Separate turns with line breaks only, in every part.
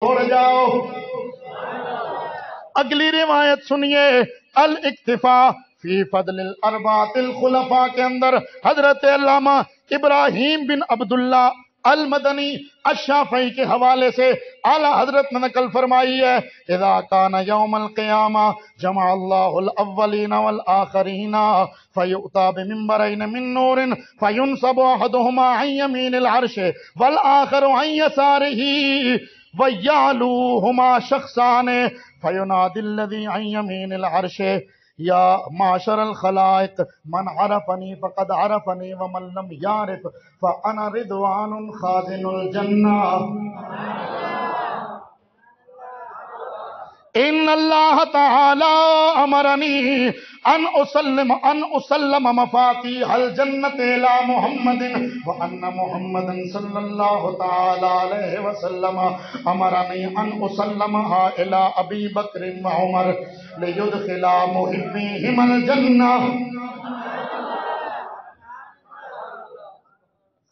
چھوڑ جاؤ۔ اگلی روایت سنیے، الاکتفاء فی فضل الاربعۃ الخلفاء کے اندر حضرت علامہ ابراہیم بن عبداللہ المدنی الشافعی کے حوالے سے اعلیٰ حضرت نے نقل فرمائی ہے، اذا کان یوم القیامہ جمع اللہ الاولین والآخرین فیؤتی بمنبرین من نور فینصب احدہما عن یمین العرش والآخر عن یسارہ وَيَعْلُوهُمَا شَخْصَانِ فَيُنَادِي الَّذِي عَنْ يَمِينِ الْعَرْشِ يَا مَعْشَرَ الْخَلَائِقِ مَنْ عَرَفَنِي فَقَدْ عَرَفَنِي وَمَنْ لَمْ يَعْرِفْ فَأَنَا رِضْوَانٌ خَازِنُ الْجَنَّةِ۔ ان اللہ تعالی امرنی ان اسلم مفاتیح الجنت الى محمد وان محمد صلی اللہ تعالی علیہ وسلم امرنی ان اسلمها الى ابی بکر وعمر لیدخلا محبیہم الجنہ۔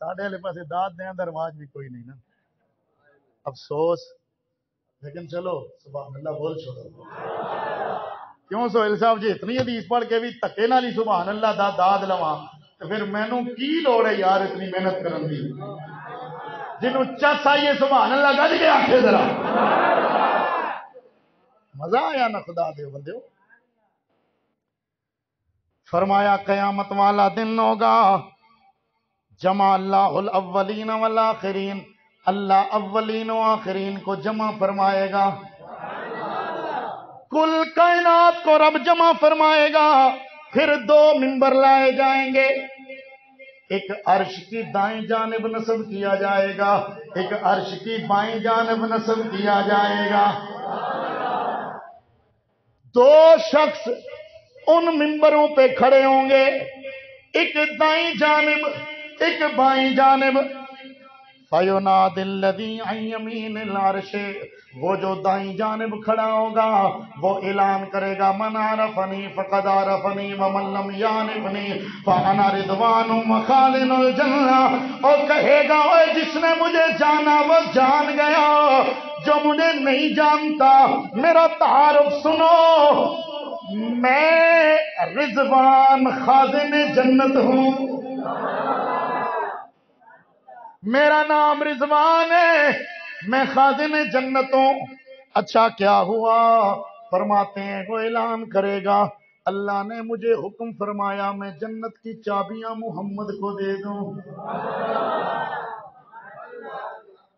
ساڑھے والے پاس داد دیں درواز بھی کوئی نہیں نا، افسوس، لیکن چلو سبحان اللہ بول چھوڑو۔ کیوں سہیل صاحب جی اتنی حدیث پڑھ کے بھی تکے نال ہی سبحان اللہ دا داد لواں تو پھر مینوں کی لوڑ ہے یار اتنی محنت کرن دی؟ جنوں چس آئیے سبحان اللہ گج کے آکھے ذرا مزہ آیا نا خدا دے بندیو۔ فرمایا قیامت والا دن ہوگا، جمع اللہ الاولین والآخرین، اللہ اولین و آخرین کو جمع فرمائے گا، کل کائنات کو رب جمع فرمائے گا، پھر دو منبر لائے جائیں گے، ایک عرش کی دائیں جانب نصب کیا جائے گا، ایک عرش کی بائیں جانب نصب کیا جائے گا۔ دو شخص ان منبروں پہ کھڑے ہوں گے، ایک دائیں جانب ایک بائیں جانب۔ فَيُنَادِ الَّذِي عَنْ يَمِينِ الْعَرْشِ، وہ جو دائیں جانب کھڑا ہوگا وہ اعلان کرے گا، من عرفنی فقد عرفنی ومن لم یعرفنی فانا رضوان وخازن الجنہ، اور کہے گا اے جس نے مجھے جانا وہ جان گیا، جو مجھے نہیں جانتا میرا تعارف سنو، میں رضوان خازن جنت ہوں، میرا نام رضوان ہے، میں خازن جنت ہوں۔ اچھا کیا ہوا؟ فرماتے ہیں وہ اعلان کرے گا، اللہ نے مجھے حکم فرمایا میں جنت کی چابیاں محمد کو دے دوں۔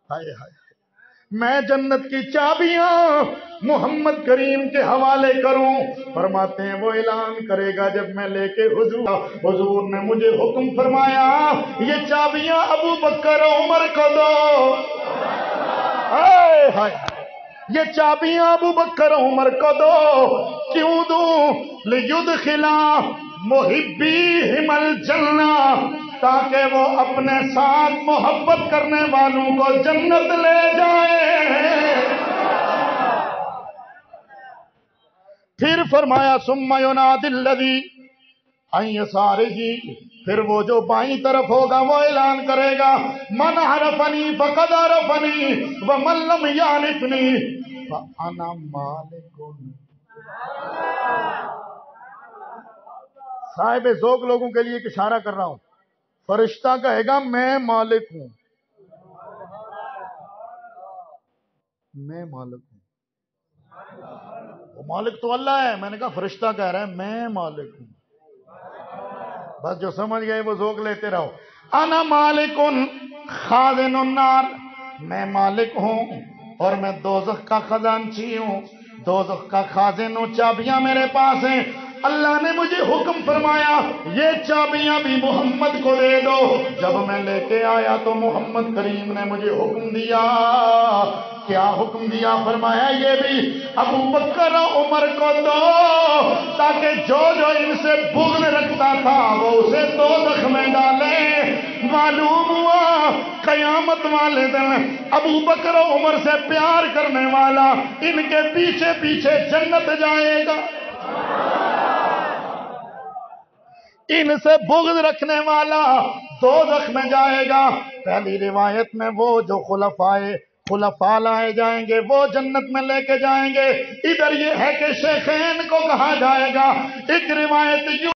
ہائے ہائے، میں جنت کی چابیاں محمد کریم کے حوالے کروں۔ فرماتے ہیں وہ اعلان کرے گا جب میں لے کے حضور نے مجھے حکم فرمایا یہ چابیاں ابو بکر عمر کو دو، ہائے ہائے، یہ چابیاں ابو بکر عمر کو دو، کیوں دوں؟ لیدخلا محبیہم الجنہ، تاکہ وہ اپنے ساتھ محبت کرنے والوں کو جنت لے جائیں۔ پھر فرمایا ثم ینادی الذی عن یسارہ، پھر وہ جو بائیں طرف ہوگا وہ اعلان کرے گا، من عرفنی فقد عرفنی ومن لم یعرفنی فانا مالک۔ صاحب ذوق لوگوں کے لیے ایک اشارہ کر رہا ہوں، فرشتہ کہے گا میں مالک ہوں، میں مالک ہوں، وہ مالک تو اللہ ہے، میں نے کہا فرشتہ کہہ رہا ہے میں مالک ہوں۔ بس جو سمجھ گئے وہ ذوق لیتے رہو۔ انا مالک خازن النار، میں مالک ہوں اور میں دوزخ کا خزانچی ہوں، دوزخ کا خازن ہوں، چابیاں میرے پاس ہیں۔ اللہ نے مجھے حکم فرمایا یہ چابیاں بھی محمد کو دے دو۔ جب میں لے کے آیا تو محمد کریم نے مجھے حکم دیا، کیا حکم دیا؟ فرمایا یہ بھی ابو بکر عمر کو دو، تاکہ جو ان سے بغض رکھتا تھا وہ اسے دوزخ میں ڈالے۔ معلوم ہوا قیامت والے دن ابو بکر عمر سے پیار کرنے والا ان کے پیچھے پیچھے جنت جائے گا، ان سے بغض رکھنے والا دوزخ میں جائے گا۔ پہلی روایت میں وہ جو خلفائے خلفاء لائے جائیں گے، وہ جنت میں لے کے جائیں گے۔ ادھر یہ ہے کہ شیخین کو کہا جائے گا۔ ایک روایت